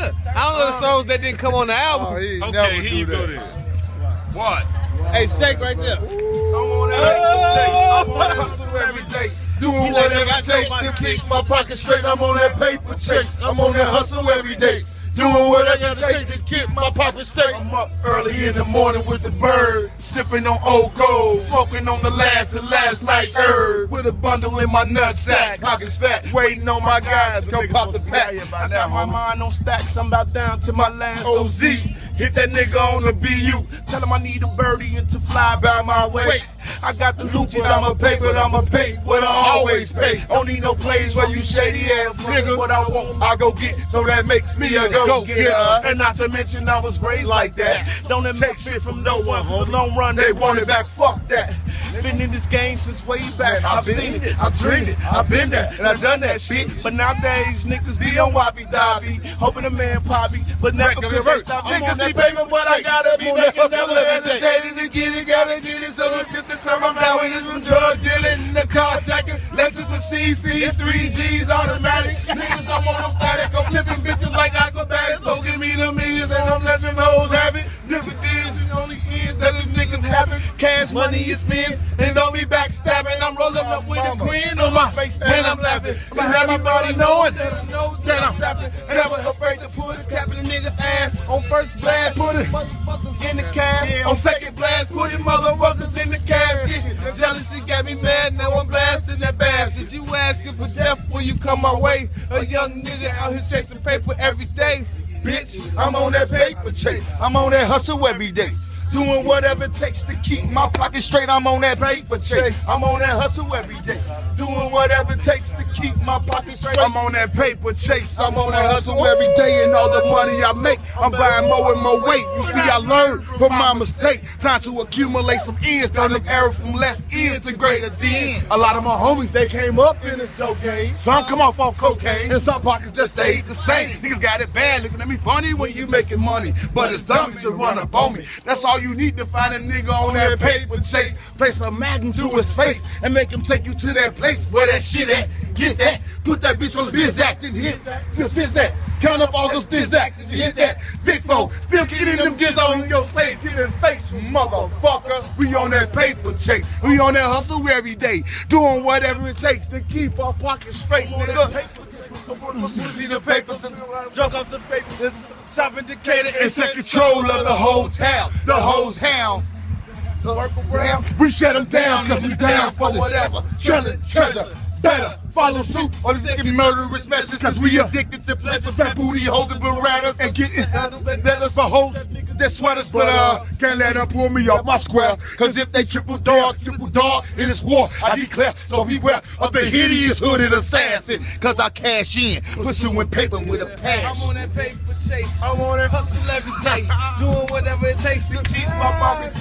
I don't know the songs that didn't come on the album. Oh, he Okay, never here do you go that. then. What? Hey, shake right there. I'm on that paper chase. I'm on that hustle every day. Doing whatever it takes to keep my pocket straight. I'm on that paper chase. I'm on that hustle every day. Doing whatever it takes to keep my pocket straight. I'm up early in the morning with the bird, sipping on old gold, smoking on the last night herb, with a bundle in my nutsack, pockets fat, waiting on my guys to come pop the pack. I got my mind on stacks, I'm about down to my last OZ. Hit that nigga on the BU, tell him I need a birdie and to fly by my way. I got the loochies, I'ma pay, but I'ma pay what I always pay. Don't need no plays for you shady ass niggas. What I want, I go get, so that makes me a go-getter. And not to mention I was raised like that. Don't take shit from no one, for the long run they want it back, fuck that. Been in this game since way back, I've seen it, I've dreamed it, I've been there, and I've done that shit. But nowadays, niggas be on wappy-dappy, hoping a man poppy, but never could stop. Niggas see payment, but I gotta be making, never hesitating to get it, gotta get it, so get the come I'm down with it from drug dealing, the carjacking, lessons with CC, 3Gs, automatic. Niggas, I'm on no static, I'm flipping bitches like acrobatics. Go give me the millions and I'm letting them hoes have it. Different things, the only ends that these niggas having. Cash money is spent, and don't be backstabbing. I'm rolling up with a grin on my face when I'm laughing. But everybody knowing that I know that I'm rapping. And I was afraid to put a tap in a nigga ass. On first blast, put it motherfuckers in the cab. On second blast, put it motherfuckers in the casket. Jealousy got me mad, now I'm blasting that bastard. You asking for death when you come my way. A young nigga out here chasing paper every day. Bitch, I'm on that paper chase. I'm on that hustle every day. Doing whatever it takes to keep my pocket straight. I'm on that paper chase. I'm on that hustle every day. Doing whatever it takes to keep my pocket straight. I'm on that paper chase. I'm on that hustle every day, and all the money I make, I'm buying more and more weight. You see, I learned from my mistake. Time to accumulate some ends, turn them arrow from less ends to greater than. A lot of my homies, they came up in this dope game. Some come off cocaine, and some pockets just stayed the same. Niggas got it bad, looking at me funny when you making money, but it's dumb to run up on me. That's all you need to find a nigga on that paper chase. Place a magnum to his face and make him take you to that place where that shit at. Get that, put that bitch on the biz act and hit that. Fizz that, count up all those biz actors and hit that. Big foe, still getting them diz on your safe, getting face, you motherfucker. We on that paper chase, we on that hustle every day, doing whatever it takes to keep our pockets straight, nigga. See the papers, drunk off the papers, shopping Decatur and set control of the whole town, the whole town. Work around, we shut them down cause we down for whatever. Treasure, better follow suit or the fucking murderous message cause we addicted to pleasure. Fat booty holding baratas and getting handled and letters for hoes that sweaters, but can't let them pull me off my square cause if they triple dog in this war I declare, so beware of the hideous hooded assassin cause I cash in, pursuing paper with a passion. I'm on that paper chase, I'm on that hustle every day, doing whatever it takes to keep my pockets.